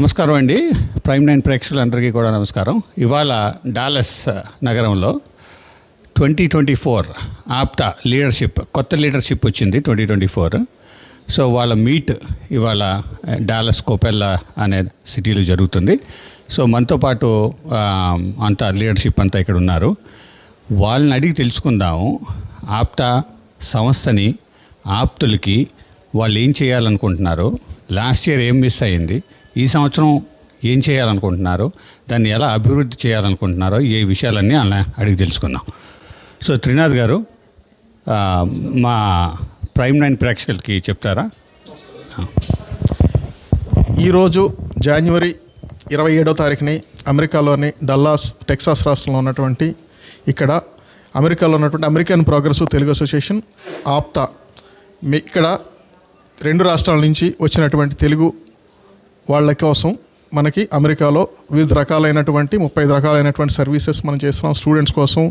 నమస్కారం అండి. ప్రైమ్ 9 ప్రేక్షకులందరికీ కూడా నమస్కారం. ఇవాళ డాలస్ నగరంలో 2024 ఆప్టా లీడర్షిప్, కొత్త లీడర్షిప్ వచ్చింది 2024. సో వాళ్ళ మీట్ ఇవాళ డాలస్ కోపెల్లా అనే సిటీలో జరుగుతుంది. సో మనతో పాటు అంతా లీడర్షిప్ అంతా ఇక్కడ ఉన్నారు. వాళ్ళని అడిగి తెలుసుకుందాము ఆప్టా సంస్థని, ఆప్తులకి వాళ్ళు ఏం చేయాలనుకుంటున్నారు, లాస్ట్ ఇయర్ ఏం మిస్ అయ్యింది, ఈ సంవత్సరం ఏం చేయాలనుకుంటున్నారు, దాన్ని ఎలా అభివృద్ధి చేయాలనుకుంటున్నారో ఈ విషయాలన్నీ అలా అడిగి తెలుసుకుందాం. సో త్రినాథ్ గారు మా ప్రైమ్ 9 ప్రేక్షకులకి చెప్తారా? ఈరోజు జనవరి 27వ తారీఖుని అమెరికాలోని డల్లాస్ టెక్సాస్ రాష్ట్రంలో ఉన్నటువంటి ఇక్కడ అమెరికాలో ఉన్నటువంటి American progressive Telugu association APTA ఇక్కడ 2 రాష్ట్రాల నుంచి వచ్చినటువంటి తెలుగు వాళ్ళ కోసం మనకి అమెరికాలో వివిధ రకాలైనటువంటి 35 రకాలైనటువంటి సర్వీసెస్ మనం చేస్తున్నాం. స్టూడెంట్స్ కోసం,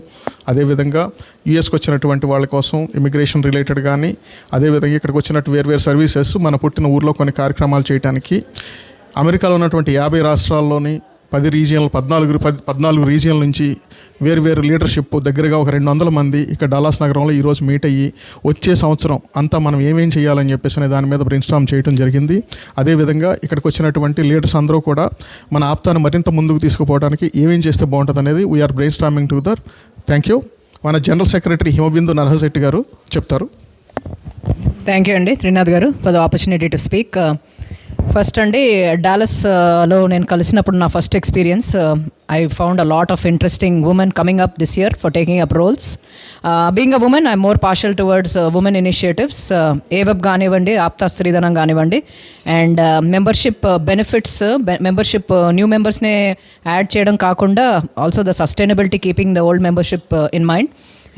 అదేవిధంగా యూఎస్కి వచ్చినటువంటి వాళ్ళ కోసం ఇమిగ్రేషన్ రిలేటెడ్ కానీ, అదేవిధంగా ఇక్కడికి వచ్చినట్టు వేరు సర్వీసెస్ మన పుట్టిన ఊర్లో కొన్ని కార్యక్రమాలు చేయడానికి అమెరికాలో ఉన్నటువంటి 50 రాష్ట్రాల్లోని 10 రీజియన్లు 14 రీజియన్ల నుంచి వేరు లీడర్షిప్ దగ్గరగా ఒక 200 మంది ఇక్కడ డల్లాస్ నగరంలో ఈరోజు మీట్ అయ్యి వచ్చే సంవత్సరం అంతా మనం ఏమేం చేయాలని చెప్పేసి అనే దాని మీద బ్రెయిన్స్టార్మ్ చేయడం జరిగింది. అదేవిధంగా ఇక్కడికి వచ్చినటువంటి లీడర్స్ అందరూ కూడా మన ఆప్తాను మరింత ముందుకు తీసుకుపోవడానికి ఏమేం చేస్తే బాగుంటుంది అనేది we're brainstorming together. Thank you. మన జనరల్ సెక్రటరీ హిమబిందు నరహశెట్టి గారు చెప్తారు. థ్యాంక్ యూ అండి త్రినాథ్ గారు for the opportunity to speak. First అండి, డాలస్లో నేను కలిసినప్పుడు నా first experience, I found a lot of interesting women coming up this year for taking up roles. Being a women I'm more partial towards women initiatives, ఏవెబ్ కానివ్వండి, ఆప్తా స్త్రీధనం కానివ్వండి, and membership benefits, membership new మెంబర్స్నే add చేయడం కాకుండా also the sustainability keeping the old membership in mind,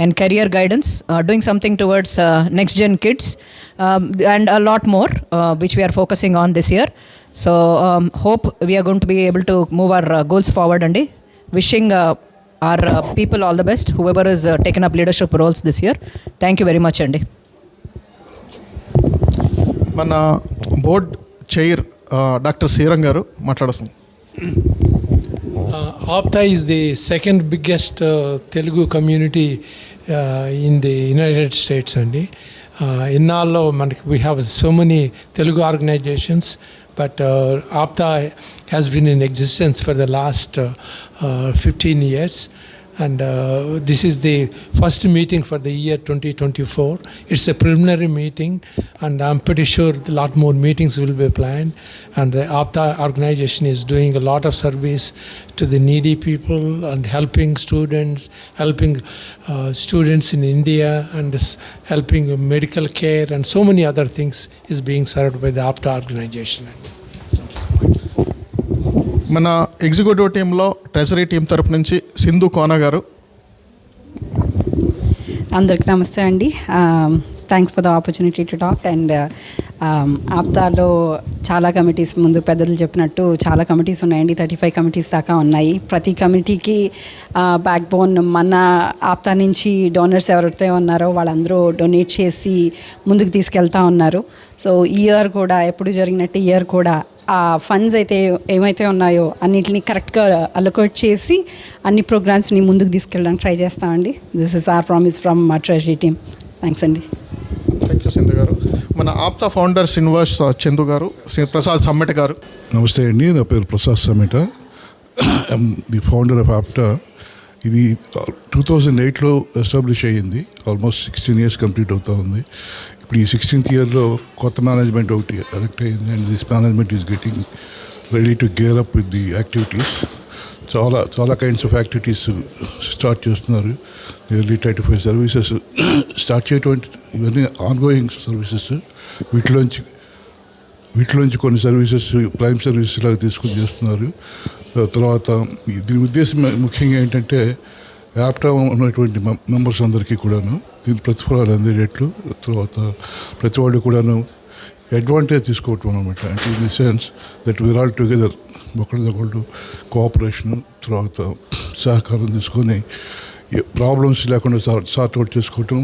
and career guidance, doing something towards next gen kids, and a lot more which we are focusing on this year. So hope we are going to be able to move our goals forward and wishing our people all the best, whoever has taken up leadership roles this year. Thank you very much andi. Mana board chair Dr. Sirang garu matladastundi. Apta is the second biggest Telugu community in the United States అండి. ఇన్నాళ్ళు మనకి we have so many Telugu organizations, but Apta has been in existence for the last 15 years, and this is the first meeting for the year 2024. It's a preliminary meeting, and I'm pretty sure a lot more meetings will be planned, and the Apta organization is doing a lot of service to the needy people and helping students in India, and helping medical care, and so many other things is being served by the Apta organization. మన executive టీంలో treasury team తరపు నుంచి సింధు కోన గారు. అందరికి నమస్తే అండి. Thanks for the opportunity to talk. And ఆప్తాలో చాలా కమిటీస్, ముందు పెద్దలు చెప్పినట్టు చాలా కమిటీస్ ఉన్నాయండి. 35 కమిటీస్ దాకా ఉన్నాయి. ప్రతి కమిటీకి బ్యాక్ బోన్ మన ఆప్తా నుంచి డోనర్స్ ఎవరైతే ఉన్నారో వాళ్ళందరూ డొనేట్ చేసి ముందుకు తీసుకెళ్తా ఉన్నారు. సో ఈ ఇయర్ కూడా ఎప్పుడు జరిగినట్టు ఇయర్ కూడా ఆ ఫండ్స్ అయితే ఏమైతే ఉన్నాయో అన్నిటిని కరెక్ట్గా అలొకేట్ చేసి అన్ని ప్రోగ్రామ్స్ని ముందుకు తీసుకెళ్ళడానికి ట్రై చేస్తామండి. This is our promise from మా ట్రెజరీ టీమ్. థ్యాంక్స్ అండి. థ్యాంక్ యూ సింధు గారు. మన ఆప్తా ఫౌండర్ శ్రీనివాస్ చందు గారు, ప్రసాద్ సమ్మెట గారు. నమస్తే అండి, నా పేరు ప్రసాద్ సమ్మెట, ది ఫౌండర్ ఆఫ్ ఆప్టా. ఇది 2008లో ఎస్టాబ్లిష్ అయ్యింది. ఆల్మోస్ట్ 16 years కంప్లీట్ అవుతూ ఉంది. ఇప్పుడు ఈ 16th yearలో కొత్త మేనేజ్మెంట్ ఒకటి ఎలక్ట్ అయ్యింది, and this management is getting ready to gear up with the activities. చాలా కైండ్స్ ఆఫ్ యాక్టివిటీస్ స్టార్ట్ చేస్తున్నారు. నియర్లీ 35 సర్వీసెస్ స్టార్ట్ చేయటువంటి, ఇవన్నీ ఆన్గోయింగ్ సర్వీసెస్. వీటిలోంచి కొన్ని సర్వీసెస్ ప్రైమ్ సర్వీసెస్ లాగా తీసుకుని చేస్తున్నారు. తర్వాత దీని ఉద్దేశం ముఖ్యంగా ఏంటంటే యాప్టా ఉన్నటువంటి మెంబర్స్ అందరికీ కూడాను దీని ప్రతిఫలాలు అందేటట్లు, తర్వాత ప్రతి వాళ్ళు కూడాను అడ్వాంటేజ్ తీసుకోవటం అనమాట. అంటే in the sense that we're all together, ఒకరిదొకళ్ళు కోఆపరేషన్, తర్వాత సహకారం తీసుకొని ప్రాబ్లమ్స్ లేకుండా సార్ట్ అవుట్ చేసుకోవటం,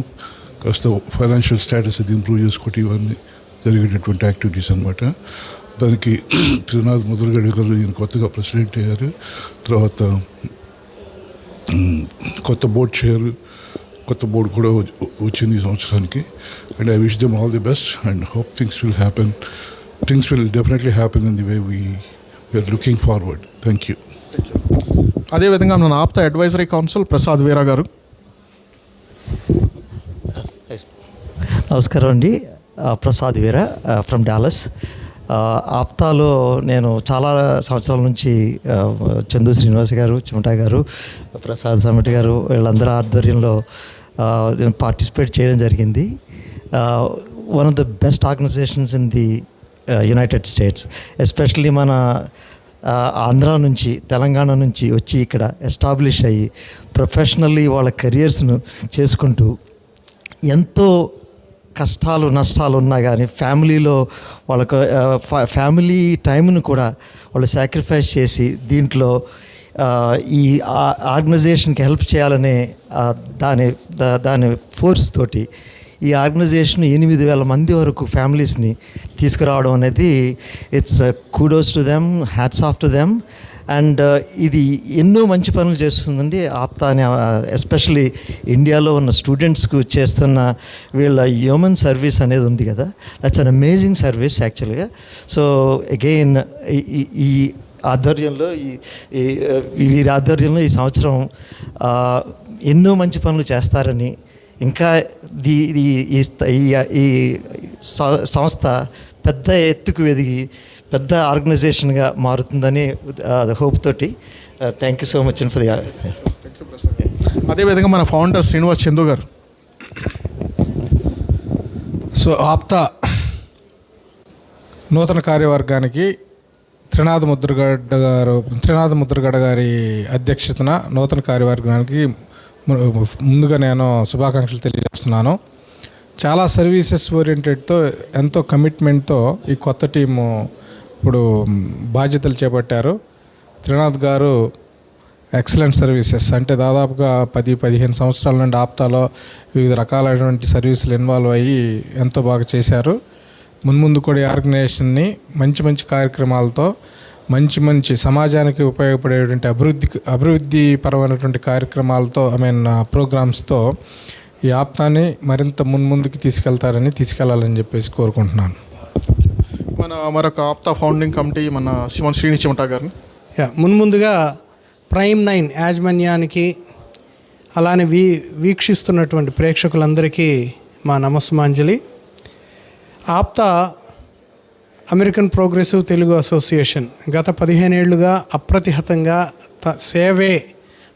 కాస్త ఫైనాన్షియల్ స్టేటస్ అది ఇంప్రూవ్ చేసుకోవటం, ఇవన్నీ జరిగేటటువంటి యాక్టివిటీస్ అనమాట. దానికి త్రినాథ్ ముద్రగడ గారు ఈయన కొత్తగా ప్రెసిడెంట్ అయ్యారు. తర్వాత కొత్త బోర్డ్ చైర్, కొత్త బోర్డు కూడా వచ్చింది ఈ సంవత్సరానికి. And I wish them all the best and hope things will happen. Things will definitely happen in the way we are looking forward. Thank you. అదేవిధంగా మన ఆప్తా అడ్వైజరీ కౌన్సిల్ ప్రసాద్ వీరా గారు. నమస్కారం అండి. Prasad Veera from Dallas. ఆప్తాలో నేను చాలా సంవత్సరాల నుంచి చందు శ్రీనివాస్ గారు, చిమటా గారు, ప్రసాద్ సమటి గారు వీళ్ళందరూ ఆధ్వర్యంలో నేను పార్టిసిపేట్ చేయడం జరిగింది. One of the best organisations in the United States, especially మన ఆంధ్ర నుంచి, తెలంగాణ నుంచి వచ్చి ఇక్కడ ఎస్టాబ్లిష్ అయ్యి ప్రొఫెషనల్లీ వాళ్ళ కెరియర్స్ను చేసుకుంటూ ఎంతో కష్టాలు నష్టాలు ఉన్నా కానీ ఫ్యామిలీలో వాళ్ళకు ఫ్యామిలీ టైంను కూడా వాళ్ళు సాక్రిఫైస్ చేసి దీంట్లో ఈ ఆర్గనైజేషన్కి హెల్ప్ చేయాలనే దాని ఫోర్స్ తోటి ఈ ఆర్గనైజేషన్ 8,000 మంది వరకు ఫ్యామిలీస్ని తీసుకురావడం అనేది it's kudos to them, hats off to them. And ఇది ఎన్నో మంచి పనులు చేస్తుందండి ఆప్తా అని. ఎస్పెషలీ ఇండియాలో ఉన్న స్టూడెంట్స్కు చేస్తున్న వీళ్ళ హ్యూమన్ సర్వీస్ అనేది ఉంది కదా, దట్స్ అన్ అమేజింగ్ సర్వీస్ యాక్చువల్గా. సో అగైన్ ఈ ఆధ్వర్యంలో వీరి ఆధ్వర్యంలో ఈ సంవత్సరం ఎన్నో మంచి పనులు చేస్తారని, ఇంకా ఈ సంస్థ పెద్ద ఎత్తుకు ఎదిగి పెద్ద ఆర్గనైజేషన్గా మారుతుందని హోప్ తోటి. Thank you so much for the. అదేవిధంగా మన ఫౌండర్ శ్రీనివాస్ చందు గారు. సో ఆప్తా నూతన కార్యవర్గానికి త్రినాథ్ ముద్రగడ గారి అధ్యక్షతన నూతన కార్యవర్గానికి ముందుగా నేను శుభాకాంక్షలు తెలియజేస్తున్నాను. చాలా సర్వీసెస్ ఓరియంటెడ్తో, ఎంతో కమిట్మెంట్తో ఈ కొత్త టీము ఇప్పుడు బాధ్యతలు చేపట్టారు. త్రినాథ్ గారు ఎక్సలెంట్ సర్వీసెస్ అంటే దాదాపుగా 10-15 సంవత్సరాల నుండి ఆప్తాలో వివిధ రకాలైనటువంటి సర్వీసులు ఇన్వాల్వ్ అయ్యి ఎంతో బాగా చేశారు. మున్ముందు కూడా ఈ ఆర్గనైజేషన్ని మంచి కార్యక్రమాలతో, మంచి సమాజానికి ఉపయోగపడేటువంటి అభివృద్ధిపరమైనటువంటి కార్యక్రమాలతో, ప్రోగ్రామ్స్తో ఈ ఆప్తాన్ని మరింత మున్ముందుకు తీసుకెళ్లాలని చెప్పేసి కోరుకుంటున్నాను. మరొక ఆప్తా ఫౌండింగ్ కమిటీ మన శ్రీని చిమటా గారిని. మున్ముందుగా ప్రైమ్ 9 యాజమాన్యానికి అలానే వీక్షిస్తున్నటువంటి ప్రేక్షకులందరికీ మా నమస్సుమాంజలి. APTA American progressive Telugu association గత 15 ఏళ్లుగా అప్రతిహతంగా సేవే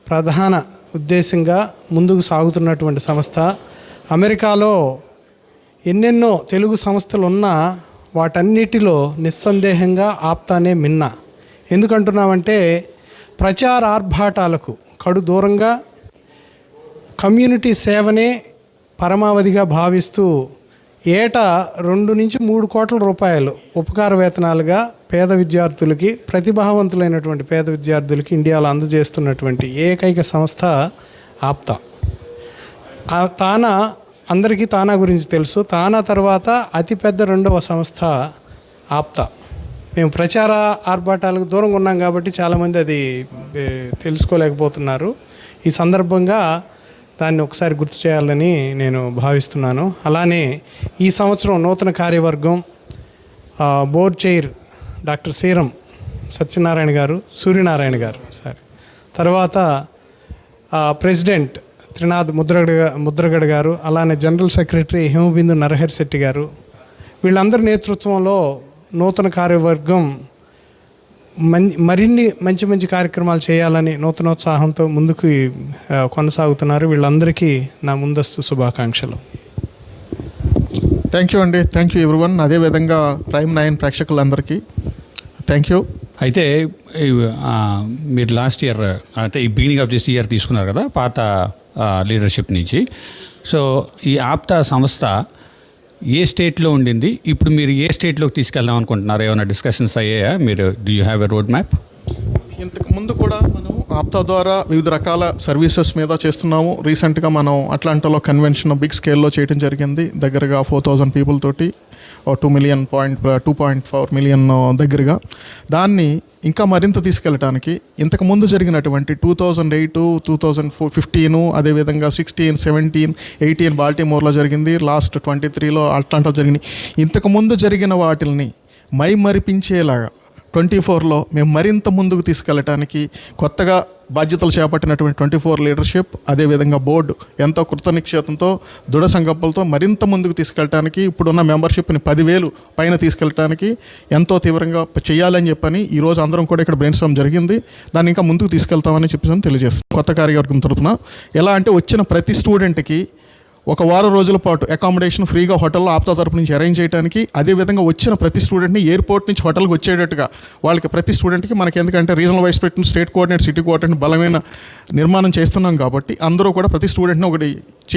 ప్రధాన ఉద్దేశంగా ముందుకు సాగుతున్నటువంటి సంస్థ. అమెరికాలో ఎన్నెన్నో తెలుగు సంస్థలు ఉన్నా వాటన్నిటిలో నిస్సందేహంగా ఆప్తానే మిన్న. ఎందుకంటున్నామంటే ప్రచార ఆర్భాటాలకు కడు దూరంగా కమ్యూనిటీ సేవనే పరమావధిగా భావిస్తూ ఏటా 2-3 కోట్ల రూపాయలు ఉపకార వేతనాలుగా పేద విద్యార్థులకి, ప్రతిభావంతులైనటువంటి పేద విద్యార్థులకి ఇండియాలో అందజేస్తున్నటువంటి ఏకైక సంస్థ ఆప్తా. అందరికీ తానా గురించి తెలుసు. తానా తర్వాత అతిపెద్ద 2వ సంస్థ ఆప్తా. మేము ప్రచార ఆర్భాటాలకు దూరంగా ఉన్నాం కాబట్టి చాలామంది అది తెలుసుకోలేకపోతున్నారు. ఈ సందర్భంగా దాన్ని ఒకసారి గుర్తు చేయాలని నేను భావిస్తున్నాను. అలానే ఈ సంవత్సరం నూతన కార్యవర్గం board chair doctor serum Suryanarayana గారు తర్వాత ప్రెసిడెంట్ త్రినాథ్ ముద్రగడ గారు, అలానే జనరల్ సెక్రటరీ హిమబిందు నరహరి శెట్టి గారు, వీళ్ళందరి నేతృత్వంలో నూతన కార్యవర్గం మరిన్ని మంచి కార్యక్రమాలు చేయాలని నూతనోత్సాహంతో ముందుకు కొనసాగుతున్నారు. వీళ్ళందరికీ నా ముందస్తు శుభాకాంక్షలు. థ్యాంక్ యూ అండి. Thank you everyone. అదేవిధంగా ప్రైమ్ 9 ప్రేక్షకులందరికీ థ్యాంక్ యూ. అయితే మీరు లాస్ట్ ఇయర్ అంటే ఈ బిగినింగ్ ఆఫ్ దిస్ ఇయర్ తీసుకున్నారు కదా పాత లీడర్షిప్ నుంచి. సో ఈ ఆప్తా సంస్థ ఏ స్టేట్లో ఉండింది, ఇప్పుడు మీరు ఏ స్టేట్లోకి తీసుకెళ్దాం అనుకుంటున్నారు? ఏమైనా డిస్కషన్స్ అయ్యాయా? మీరు do you have a road map? ఇంతకు ముందు కూడా మనం ఆప్తా ద్వారా వివిధ రకాల సర్వీసెస్ మీద చేస్తున్నాము. రీసెంట్గా మనం అట్లాంటాలో కన్వెన్షన్ బిగ్ స్కేల్లో చేయడం జరిగింది. దగ్గరగా 4,000 పీపుల్ తోటి 2.4 మిలియన్ దగ్గరగా. దాన్ని ఇంకా మరింత తీసుకెళ్ళటానికి ఇంతకుముందు జరిగినటువంటి 2008, 2015, అదేవిధంగా 16, 17, 18 బాల్టిమోర్లో జరిగింది, లాస్ట్ 23లో అట్లాంటా జరిగింది. ఇంతకుముందు జరిగిన వాటిల్ని మైమరిపించేలాగా 24లో మేము మరింత ముందుకు తీసుకెళ్ళటానికి కొత్తగా బాధ్యతలు చేపట్టినటువంటి 24 లీడర్షిప్, అదేవిధంగా బోర్డు ఎంతో కృతనిశ్చయంతో దృఢ సంకల్పంతో మరింత ముందుకు తీసుకెళ్ళటానికి, ఇప్పుడున్న మెంబర్షిప్ని 10,000 పైన తీసుకెళ్ళటానికి ఎంతో తీవ్రంగా చేయాలని చెప్పని ఈరోజు అందరం కూడా ఇక్కడ బ్రెయిన్ స్టార్మ్ జరిగింది. దాన్ని ఇంకా ముందుకు తీసుకెళ్తామని చెప్పేసి తెలియజేస్తాం. కొత్త కార్యవర్గం తరపున ఎలా అంటే వచ్చిన ప్రతి స్టూడెంట్కి 1 వారం రోజుల పాటు అకామిడేషన్ ఫ్రీగా హోటల్లో ఆప్తా తరపు నుంచి అరేంజ్ చేయడానికి, అదేవిధంగా వచ్చిన ప్రతి స్టూడెంట్ని ఎయిర్పోర్ట్ నుంచి హోటల్కి వచ్చేటట్టుగా వాళ్ళకి ప్రతి స్టూడెంట్కి మనకి ఎందుకంటే రీజనల్ వైస్ పెట్టిన స్టేట్ కోఆర్డినేట్, సిటీ కోఆర్డినేట్ బలమైన నిర్మాణం చేస్తున్నాం కాబట్టి అందరూ కూడా ప్రతి స్టూడెంట్ని ఒకటి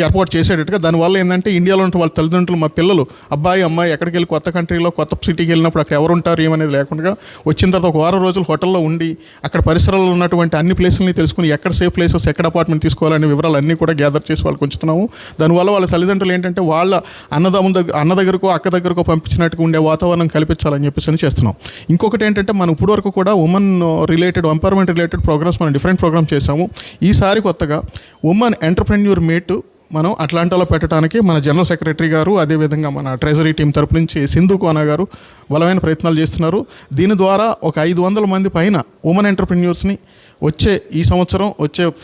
ఏర్పాటు చేసేటట్టుగా. దానివల్ల ఏంటంటే ఇండియాలో ఉంటే వాళ్ళ తల్లిదండ్రులు, మా పిల్లలు అబ్బాయి అమ్మాయి ఎక్కడికి వెళ్ళి కొత్త కంట్రీలో కొత్త సిటీకి వెళ్ళినప్పుడు అక్కడ ఎవరు ఉంటారు ఏమనేది లేకుండా వచ్చిన తర్వాత 1 వారం రోజులు హోటల్లో ఉండి అక్కడ పరిసరాల్లో ఉన్నటువంటి అన్ని ప్లేసులని తెలుసుకుని ఎక్కడ సేఫ్ ప్లేసెస్, ఎక్కడ అపార్ట్మెంట్ తీసుకోవాలనే వివరాలు అన్నీ కూడా గ్యాదర్ చేసి వాళ్ళకి ఉంచుతున్నాము. దానివల్ల వాళ్ళ తల్లిదండ్రులు ఏంటంటే వాళ్ళ అన్న దగ్గరకో అక్క దగ్గరకో పంపించినట్టుగా ఉండే వాతావరణం కల్పించాలని చెప్పేసి చేస్తున్నాం. ఇంకొకటి ఏంటంటే మనం ఇప్పుడు వరకు కూడా women related, empowerment related programmes మనం డిఫరెంట్ ప్రోగ్రామ్స్ చేసాము. ఈసారి కొత్తగా ఉమెన్ ఎంటర్ప్రెన్యూర్ మీట్ మనం అట్లాంటాలో పెట్టడానికి మన జనరల్ సెక్రటరీ గారు, అదేవిధంగా మన ట్రెజరీ టీం తరపు నుంచి సింధు కోనా గారు బలమైన ప్రయత్నాలు చేస్తున్నారు. దీని ద్వారా ఒక 500 మంది పైన ఉమెన్ ఎంటర్ప్రెన్యూర్స్ని ఈ సంవత్సరం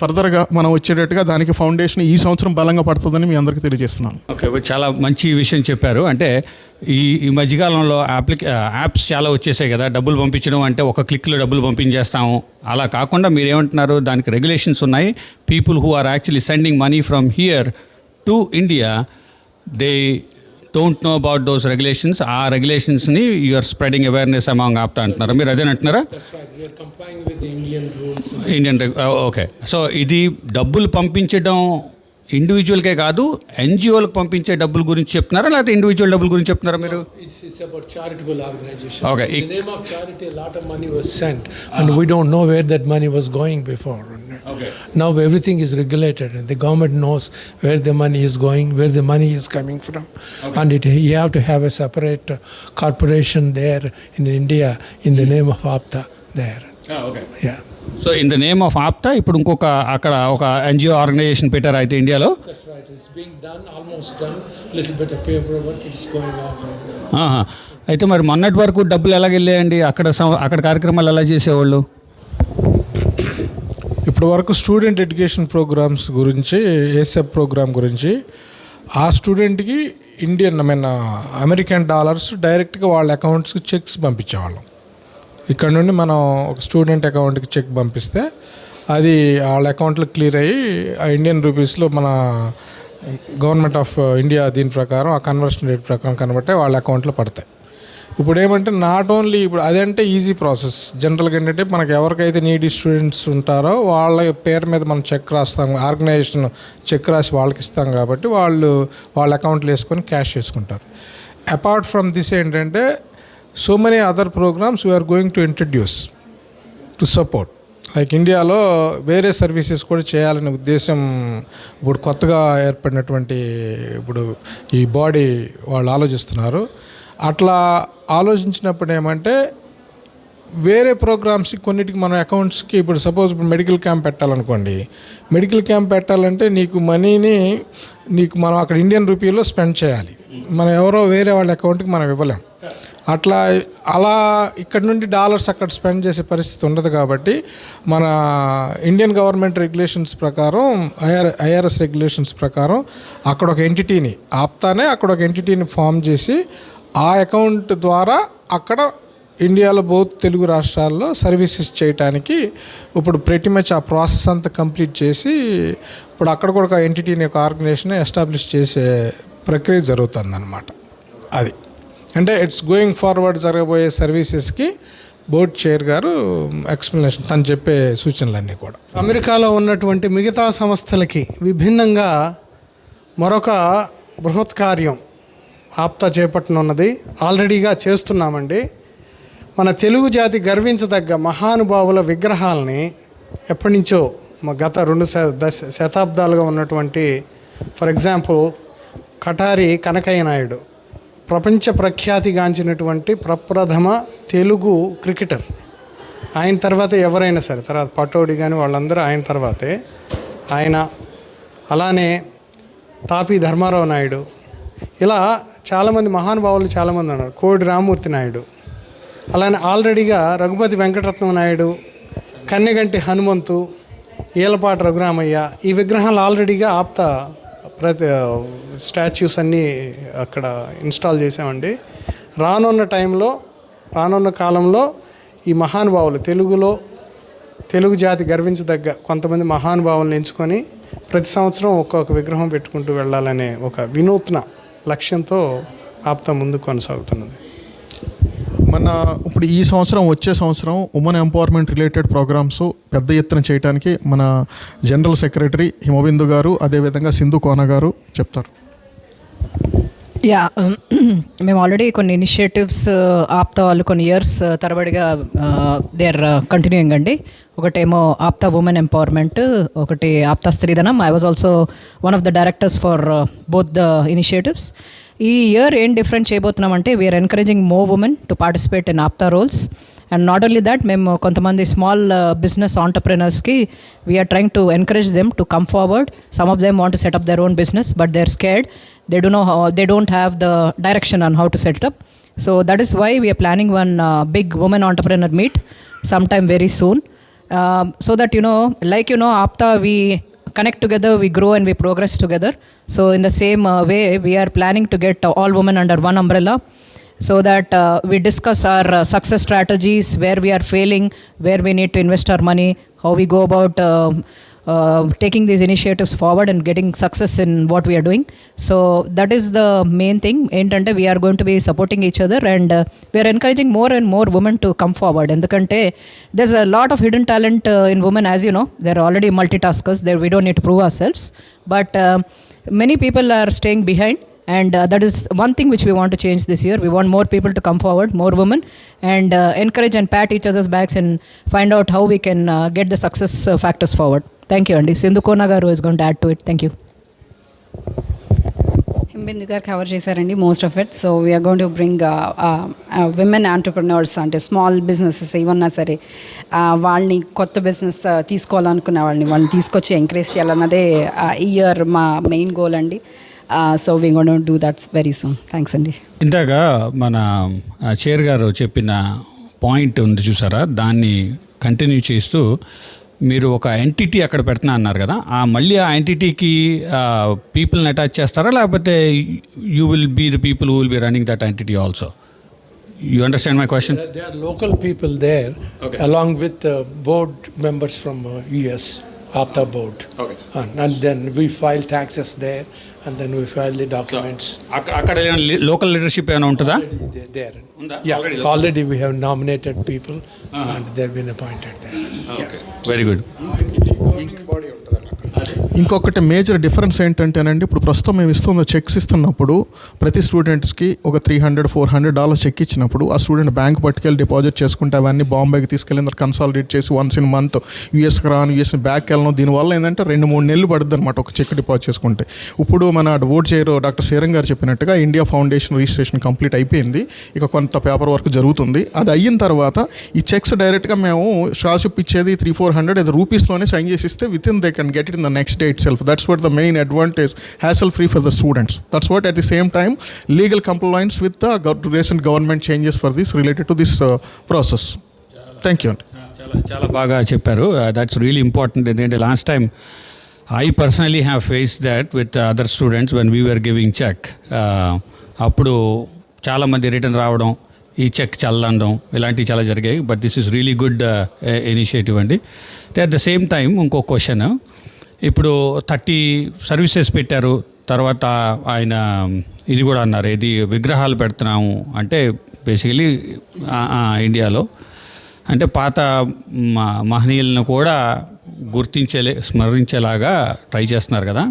ఫర్దర్గా మనం వచ్చేటట్టుగా దానికి ఫౌండేషన్ ఈ సంవత్సరం బలంగా పడుతుందని మీ అందరికీ తెలియజేస్తున్నాను. ఓకే, చాలా మంచి విషయం చెప్పారు. అంటే ఈ మధ్యకాలంలో యాప్స్ చాలా వచ్చేసాయి కదా, డబ్బులు పంపించడం అంటే ఒక క్లిక్లో డబ్బులు పంపించేస్తాము. అలా కాకుండా మీరేమంటున్నారు, దానికి రెగ్యులేషన్స్ ఉన్నాయి. People who are actually sending money from here to India, they don't know about those regulations. ఆ రెగ్యులేషన్స్ని you are spreading awareness among APTA అంటున్నారు. మీరు అదేనంటున్నారా? Indian okay. సో ఇది డబ్బులు పంపించడం ఇండివిజువల్కే కాదు, ఎన్జిఓలకు పంపించే డబ్బుల గురించి చెప్తున్నారా, లేకపోతే ఇండివిజువల్ డబ్బుల గురించి చెప్తున్నారా మీరు? It's about charitable organizations. Okay. In the name of charity, a lot of money was sent, and we don't know where that money was going before. Okay. Now everything is regulated, and the government knows where the money is going, where the money is coming from, and you have to have a separate corporation there in India in the name of APTA there. Okay. Yeah. So in the name of Apta ఇప్పుడు ఇంకొక అక్కడ ఒక NGO organisation పెట్టారు అయితే ఇండియాలో. That's right. It's being done, almost done. Little bit of paperwork is going on right now. అయితే మరి మొన్నటి వరకు డబ్బులు ఎలాగ వెళ్ళాయండి? అక్కడ కార్యక్రమాలు ఎలా చేసేవాళ్ళు? ఇప్పటి వరకు స్టూడెంట్ ఎడ్యుకేషన్ ప్రోగ్రామ్స్ గురించి, ఏసెప్ ప్రోగ్రామ్ గురించి ఆ స్టూడెంట్కి అమెరికన్ డాలర్స్ డైరెక్ట్గా వాళ్ళ అకౌంట్స్కి చెక్స్ పంపించేవాళ్ళం. ఇక్కడ నుండి మనం ఒక స్టూడెంట్ అకౌంట్కి చెక్ పంపిస్తే అది వాళ్ళ అకౌంట్లో క్లియర్ అయ్యి ఆ ఇండియన్ రూపీస్లో మన గవర్నమెంట్ ఆఫ్ ఇండియా దీని ప్రకారం ఆ కన్వర్షన్ రేట్ ప్రకారం కనబట్టే వాళ్ళ అకౌంట్లో పడతాయి. ఇప్పుడు ఏమంటే నాట్ ఓన్లీ ఇప్పుడు అదంటే ఈజీ ప్రాసెస్. జనరల్గా ఏంటంటే మనకు ఎవరికైతే నీడీ స్టూడెంట్స్ ఉంటారో వాళ్ళ పేరు మీద మనం చెక్ రాస్తాం, ఆర్గనైజేషన్ చెక్ రాసి వాళ్ళకి ఇస్తాం కాబట్టి వాళ్ళు వాళ్ళ అకౌంట్లో వేసుకొని క్యాష్ చేసుకుంటారు. అపార్ట్ ఫ్రమ్ దిస్ ఏంటంటే so many other programs we are going to introduce to support, like ఇండియాలో వేరే సర్వీసెస్ కూడా చేయాలనే ఉద్దేశం ఇప్పుడు కొత్తగా ఏర్పడినటువంటి ఇప్పుడు ఈ బాడీ వాళ్ళు ఆలోచిస్తున్నారు. అట్లా ఆలోచించినప్పుడు ఏమంటే వేరే ప్రోగ్రామ్స్ కొన్నిటికి మన అకౌంట్స్కి ఇప్పుడు సపోజ్ ఇప్పుడు మెడికల్ క్యాంప్ పెట్టాలనుకోండి, మెడికల్ క్యాంప్ పెట్టాలంటే నీకు మనీని మనం అక్కడ ఇండియన్ రూపీలో స్పెండ్ చేయాలి, మనం ఎవరో వేరే వాళ్ళ అకౌంట్కి మనం ఇవ్వలేం. అలా ఇక్కడ నుండి డాలర్స్ అక్కడ స్పెండ్ చేసే పరిస్థితి ఉండదు కాబట్టి మన ఇండియన్ గవర్నమెంట్ రెగ్యులేషన్స్ ప్రకారం, ఐఆర్ఎస్ రెగ్యులేషన్స్ ప్రకారం అక్కడ ఒక ఎంటిటీని ఆప్తానే అక్కడ ఒక ఎంటిటీని ఫామ్ చేసి ఆ అకౌంట్ ద్వారా అక్కడ ఇండియాలో బౌత్ తెలుగు రాష్ట్రాల్లో సర్వీసెస్ చేయడానికి ఇప్పుడు ప్రతి మచ్ ఆ ప్రాసెస్ అంతా కంప్లీట్ చేసి ఇప్పుడు అక్కడ కూడా ఒక ఎంటిటీని ఒక ఆర్గనైజేషన్ ఎస్టాబ్లిష్ చేసే ప్రక్రియ జరుగుతుందన్నమాట. అది అంటే ఇట్స్ గోయింగ్ ఫార్వర్డ్ జరగబోయే సర్వీసెస్కి బోర్డ్ చైర్ గారు ఎక్స్ప్లెనేషన్ తను చెప్పే సూచనలన్నీ కూడా. అమెరికాలో ఉన్నటువంటి మిగతా సంస్థలకి విభిన్నంగా మరొక బృహత్ కార్యం ఆప్తా చేపట్టనున్నది, ఆల్రెడీగా చేస్తున్నామండి. మన తెలుగు జాతి గర్వించదగ్గ మహానుభావుల విగ్రహాలని ఎప్పటి నుంచో గత 2 శతాబ్దాలుగా ఉన్నటువంటి, ఫర్ ఎగ్జాంపుల్ కటారి కనకయ్య నాయుడు ప్రపంచ ప్రఖ్యాతిగాంచినటువంటి ప్రప్రథమ తెలుగు క్రికెటర్. ఆయన తర్వాత ఎవరైనా సరే, తర్వాత పటోడి కానీ వాళ్ళందరూ ఆయన తర్వాతే. ఆయన అలానే తాపి ధర్మారావు నాయుడు, ఇలా చాలామంది మహానుభావులు చాలామంది ఉన్నారు. కోడి రామ్మూర్తి నాయుడు, అలానే ఆల్రెడీగా రఘుపతి వెంకటరత్నం నాయుడు, కన్నెగంటి హనుమంతు, ఈలపాటి రఘురామయ్య, ఈ విగ్రహాలు ఆల్రెడీగా ఆప్తా స్టాచ్యూస్ అన్నీ అక్కడ ఇన్స్టాల్ చేసామండి. రానున్న కాలంలో ఈ మహానుభావులు తెలుగు జాతి గర్వించదగ్గ కొంతమంది మహానుభావులను ఎంచుకొని ప్రతి సంవత్సరం ఒక్కొక్క విగ్రహం పెట్టుకుంటూ వెళ్ళాలనే ఒక వినూత్న లక్ష్యంతో ఆప్తా ముందుకు కొనసాగుతున్నది. ఇప్పుడు ఈ సంవత్సరం, వచ్చే సంవత్సరం ఉమెన్ ఎంపవర్మెంట్ రిలేటెడ్ ప్రోగ్రామ్స్ పెద్ద ఎత్తున చేయడానికి మన జనరల్ సెక్రటరీ హిమబిందు గారు, అదేవిధంగా సింధు కోన గారు చెప్తారు. యా, మేము ఆల్రెడీ కొన్ని ఇనిషియేటివ్స్ ఆప్తా వాళ్ళు కొన్ని ఇయర్స్ తరబడిగా దే ఆర్ కంటిన్యూయింగ్ అండి. ఒకటేమో ఆప్తా ఉమెన్ ఎంపవర్మెంట్, ఒకటి Apta Stridhanam. I was also one of the directors for both the initiatives. ఈ ఇయర్ ఏం డిఫరెంట్ చేయబోతున్నామంటే we're encouraging more women to participate in Apta roles. And not only that, మేము కొంతమంది small business ఆంటర్ప్రెనర్స్కి we're trying to encourage them to come forward. Some of them want to set up their own business, but they're scared. They don't have the direction on how to set it up. So that is why we are planning one big women entrepreneur meet sometime very soon. So that, Apta, we connect together, we grow and we progress together. So in the same way, we are planning to get all women under one umbrella, so that we discuss our success strategies, where we are failing, where we need to invest our money, how we go about taking these initiatives forward and getting success in what we are doing. So that is the main thing. Entante we are going to be supporting each other, and we are encouraging more and more women to come forward. Endukante there's a lot of hidden talent in women, as you know. They're already multitaskers. We don't need to prove ourselves, but many people are staying behind, and that is one thing which we want to change this year. We want more people to come forward, more women, and encourage and pat each other's backs and find out how we can get the success factors forward. Thank you, Andy. Sindhu Kona garu is going to add to it. Thank you. Himabindu గారు cover చేశారండి most of it. So we are going to bring women entrepreneurs, అంటే small businesses ఏమన్నా సరే వాళ్ళని కొత్త business తీసుకోవాలనుకునే వాళ్ళని తీసుకొచ్చి encourage చేయాలన్నదే ఈ ఇయర్ మా మెయిన్ గోల్ అండి. So we gonna do that very soon. Thanks అండి. ఇందాక మన చైర్ గారు చెప్పిన పాయింట్ ఉంది చూసారా, దాన్ని కంటిన్యూ చేస్తూ మీరు ఒక ఎంటిటీ అక్కడ పెడుతున్నా అన్నారు కదా, మళ్ళీ ఆ ఎంటిటీకి పీపుల్ని అటాచ్ చేస్తారా, లేకపోతే you will be the people who will be running that entity also? You understand my question? There are local people there, okay, along with board members from US, APTA board. Okay. And then we file taxes there, and then we file the documents. అక్కడ local leadership ఏమైనా ఉంటుందా? There. Yeah, already we have nominated people, and they've been appointed there. Okay. Very good. ఇంకొకటి major difference ఏంటంటేనండి, ఇప్పుడు ప్రస్తుతం మేము ఇస్తున్న checks ఇస్తున్నప్పుడు ప్రతి స్టూడెంట్స్కి ఒక $300-400 చెక్ ఇచ్చినప్పుడు ఆ స్టూడెంట్ బ్యాంక్ పట్టుకెళ్ళి డిపాజిట్ చేసుకుంటే అవన్నీ బాంబేకి తీసుకెళ్ళి కన్సాలిడేట్ చేసి వన్స్ ఇన్ మంత్ యూఎస్కి రాను, యూఎస్ని బ్యాక్ వెళ్ళను. దీనివల్ల ఏంటంటే 2-3 నెలలు పడుతుంది అనమాట ఒక చెక్ డిపాజిట్ చేసుకుంటే. ఇప్పుడు మన బోర్డ్ చైర్ డాక్టర్ సేరం గారు చెప్పినట్టుగా ఇండియా ఫౌండేషన్ రిజిస్ట్రేషన్ కంప్లీట్ అయిపోయింది. ఇక కొంత పేపర్ వర్క్ జరుగుతుంది. అది అయిన తర్వాత ఈ చెక్స్ డైరెక్ట్గా మేము స్కాలర్షిప్ ఇచ్చేది 300-400 రూపీస్లోనే సైన్ చేసి ఇస్తే with in they can get it in the next day itself. That's what the main advantage, hassle free for the students. That's what, at the same time, legal compliance with the recent government changes for this related to this process. Thank you. చాలా బాగా చెప్పారు. That's really important. ఎందుకంటే last time I personally have faced that with other students when we were giving check. అప్పుడు చాలామంది return రావడం, ఈ check చల్లడం, ఇలాంటివి చాలా జరిగాయి. But this is really good initiative అండి. అట్ ద సేమ్ టైం ఇంకో క్వశ్చన్, ఇప్పుడు 30 సర్వీసెస్ పెట్టారు, తర్వాత ఆయన ఇది కూడా అన్నారు, ఇది విగ్రహాలు పెడుతున్నాము అంటే బేసికలీ ఇండియాలో అంటే పాత మహనీయులను కూడా స్మరించేలాగా ట్రై చేస్తున్నారు కదా.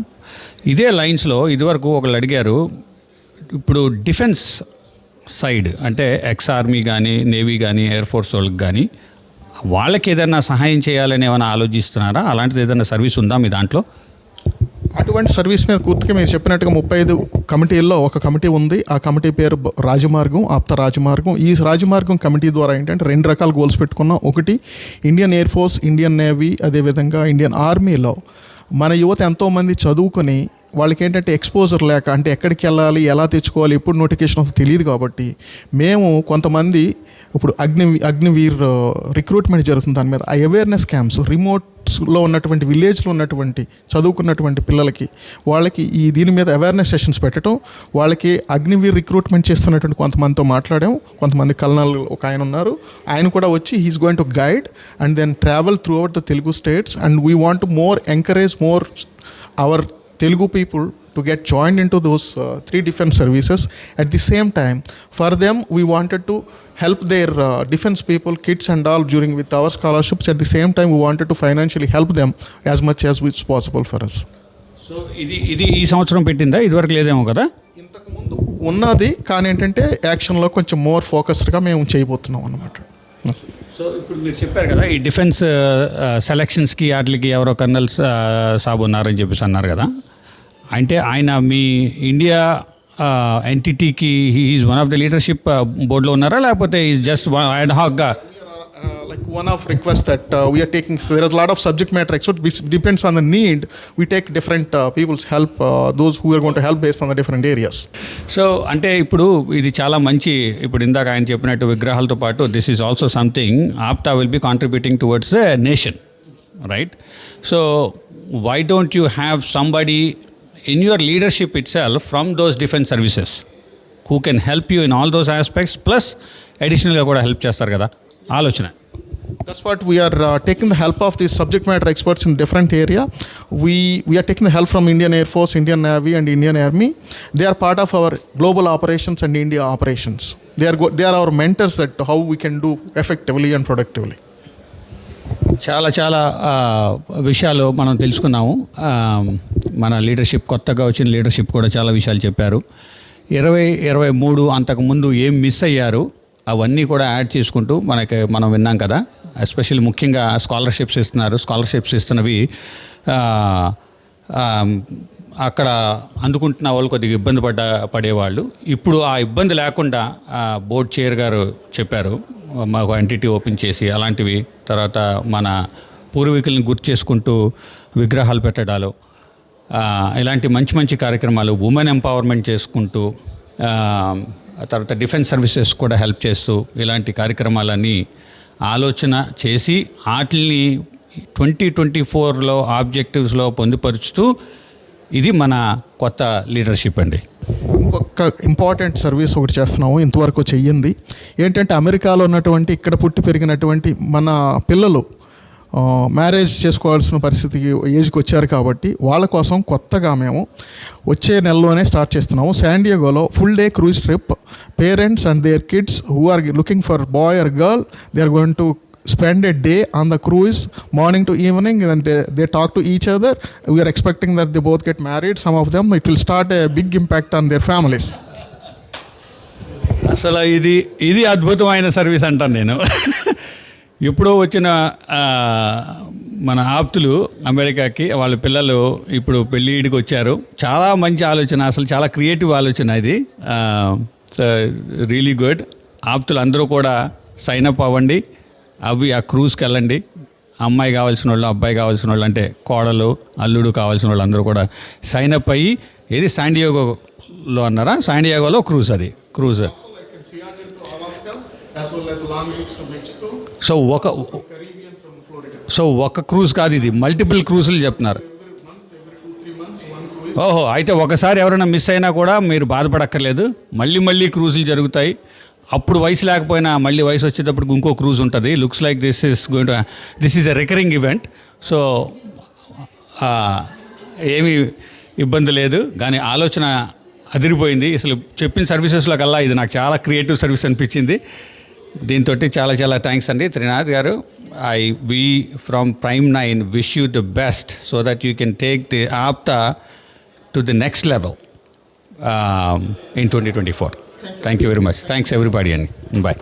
ఇదే లైన్స్లో ఇదివరకు ఒకళ్ళు అడిగారు, ఇప్పుడు డిఫెన్స్ సైడ్ అంటే ఎక్స్ ఆర్మీ కానీ, నేవీ కానీ, ఎయిర్ ఫోర్స్ వాళ్ళకి కానీ వాళ్ళకి ఏదైనా సహాయం చేయాలని ఏమైనా ఆలోచిస్తున్నారా? అలాంటిది ఏదైనా సర్వీస్ ఉందా మీ దాంట్లో? అటువంటి సర్వీస్ మీద పూర్తిగా మీరు చెప్పినట్టుగా 35 కమిటీల్లో ఒక కమిటీ ఉంది. ఆ కమిటీ పేరు రాజమార్గం, ఆప్తా రాజమార్గం. ఈ రాజమార్గం కమిటీ ద్వారా ఏంటంటే 2 రకాల గోల్స్ పెట్టుకున్నాం. ఒకటి, Indian air force, Indian navy, అదేవిధంగా ఇండియన్ ఆర్మీలో మన యువత ఎంతోమంది చదువుకొని వాళ్ళకి ఏంటంటే ఎక్స్పోజర్ లేక, అంటే ఎక్కడికి వెళ్ళాలి, ఎలా తెచ్చుకోవాలి, ఎప్పుడు నోటిఫికేషన్ తెలియదు. కాబట్టి మేము కొంతమంది ఇప్పుడు అగ్నివీర్ రిక్రూట్మెంట్ జరుగుతుంది, దాని మీద ఆ అవేర్నెస్ క్యాంప్స్ రిమోట్స్లో ఉన్నటువంటి విలేజ్లో ఉన్నటువంటి చదువుకున్నటువంటి పిల్లలకి వాళ్ళకి దీని మీద అవేర్నెస్ సెషన్స్ పెట్టడం, వాళ్ళకి అగ్నివీర్ రిక్రూట్మెంట్ చేస్తున్నటువంటి కొంతమందితో మాట్లాడాం. కొంతమంది కల్నల్ ఒక ఆయన ఉన్నారు, ఆయన కూడా వచ్చి he is going to guide and then travel throughout the Telugu states. And we want to encourage more our Telugu people to get joined into those 3 defense services. At the same time, for them, we wanted to help their defense people, kids and all, during with our scholarships. At the same time, we wanted to financially help them as much as it's possible for us. So ఇది ఈ సంవత్సరం పెట్టిందా? ఇదివరకు లేదేమో కదా? ఇంతకుముందు ఉన్నది, కానీ ఏంటంటే యాక్షన్లో కొంచెం మోర్ ఫోకస్డ్గా మేము చేయబోతున్నాం అన్నమాట. సో ఇప్పుడు మీరు చెప్పారు కదా, ఈ డిఫెన్స్ సెలక్షన్స్కి వాటికి ఎవరో కర్నల్ సాబ్ ఉన్నారని చెప్పేసి అన్నారు కదా. అంటే ఆయన మీ ఇండియా ఎంటిటీకి is one of the leadership బోర్డులో ఉన్నారా, లేకపోతే ఈజ్ జస్ట్ ad hoc-గా? Like one of requests that we are taking, so there is a lot of subject matter experts, which depends on the need. We take different people's help, those who are going to help based on the different areas. So అంటే ఇప్పుడు ఇది చాలా మంచి, ఇప్పుడు ఇందాక ఆయన చెప్పినట్టు విగ్రహాలతో పాటు this is also something Apta will be contributing towards the nation, right? So why don't you have somebody in your leadership itself from those defense services who can help you in all those aspects, plus additionally కూడా help చేస్తారు కదా ఆలోచన. That's what we are taking the help of these subject matter experts in different area. We are taking the help from Indian Air Force, Indian Navy and Indian Army. They are part of our global operations and India operations. They are our mentors that how we can do effectively and productively. చాలా చాలా విషయాలు మనం తెలుసుకున్నాము. మన leadership, కొత్తగా వచ్చిన leadership కూడా చాలా విషయాలు చెప్పారు. 2023 అంతకుముందు ఏం మిస్ అయ్యారు అవన్నీ కూడా యాడ్ చేసుకుంటూ మనం విన్నాం కదా. ఎస్పెషల్లీ ముఖ్యంగా స్కాలర్షిప్స్ ఇస్తున్నారు. స్కాలర్షిప్స్ ఇస్తున్నవి అక్కడ అందుకుంటున్న వాళ్ళు కొద్దిగా ఇబ్బంది పడేవాళ్ళు. ఇప్పుడు ఆ ఇబ్బంది లేకుండా బోర్డ్ చైర్ గారు చెప్పారు, మాకు ఎంటిటీ ఓపెన్ చేసి అలాంటివి, తర్వాత మన పూర్వీకులను గుర్తు చేసుకుంటూ విగ్రహాలు పెట్టడాలు, ఇలాంటి మంచి మంచి కార్యక్రమాలు, ఉమెన్ ఎంపవర్మెంట్ చేసుకుంటూ, తర్వాత డిఫెన్స్ సర్వీసెస్ కూడా హెల్ప్ చేస్తూ ఇలాంటి కార్యక్రమాలన్నీ ఆలోచన చేసి వాటిని 2024లో ఆబ్జెక్టివ్స్లో పొందుపరుచుతూ ఇది మన కొత్త లీడర్షిప్ అండి. ఇంకొక ఇంపార్టెంట్ సర్వీస్ ఒకటి చేస్తున్నాము, ఇంతవరకు చెయ్యింది. ఏంటంటే అమెరికాలో ఉన్నటువంటి, ఇక్కడ పుట్టి పెరిగినటువంటి మన పిల్లలు మ్యారేజ్ చేసుకోవాల్సిన పరిస్థితికి ఏజ్కి వచ్చారు. కాబట్టి వాళ్ళ కోసం కొత్తగా మేము వచ్చే నెలలోనే స్టార్ట్ చేస్తున్నాము. శాన్ డియేగోలో full day cruise trip. Parents and their kids who are looking for boy or girl, they are going to spend a day on the cruise, morning to evening, and they talk to each other. We are expecting that they both get married. Some of them, it will start a big impact on their families. అసలు ఇది అద్భుతమైన service అంటాను నేను. ఎప్పుడో వచ్చిన మన ఆప్తులు అమెరికాకి, వాళ్ళ పిల్లలు ఇప్పుడు పెళ్ళిడికి వచ్చారు. చాలా మంచి ఆలోచన, అసలు చాలా క్రియేటివ్ ఆలోచన ఇది. Really good. ఆప్తులు అందరూ కూడా సైన్ అప్ అవ్వండి, ఆ క్రూజ్కి వెళ్ళండి. అమ్మాయి కావాల్సిన వాళ్ళు, అబ్బాయి కావాల్సిన వాళ్ళు, అంటే కోడలు అల్లుడు కావాల్సిన వాళ్ళు అందరూ కూడా సైన్ అప్ అయ్యి, ఏది శాన్ డియేగోలో అన్నారా, శాన్ డియేగోలో క్రూజ్, అది క్రూజ్. సో ఒక క్రూజ్ కాదు ఇది, మల్టిపుల్ క్రూజులు చెప్తున్నారు. ఓహో, అయితే ఒకసారి ఎవరైనా మిస్ అయినా కూడా మీరు బాధపడక్కర్లేదు, మళ్ళీ క్రూజులు జరుగుతాయి. అప్పుడు వయసు లేకపోయినా మళ్ళీ వయసు వచ్చేటప్పుడు ఇంకో క్రూజ్ ఉంటుంది. Looks like this is a recurring event. So ఏమీ ఇబ్బంది లేదు, కానీ ఆలోచన అదిరిపోయింది. అసలు చెప్పిన సర్వీసెస్లో కల్లా ఇది నాకు చాలా క్రియేటివ్ సర్వీస్ అనిపించింది. దీంతో చాలా చాలా థ్యాంక్స్ అండి త్రినాథ్ గారు. we from Prime 9 wish you the best so that you can take the APTA to the next level in 2024. Thank you very much. Thanks everybody and bye.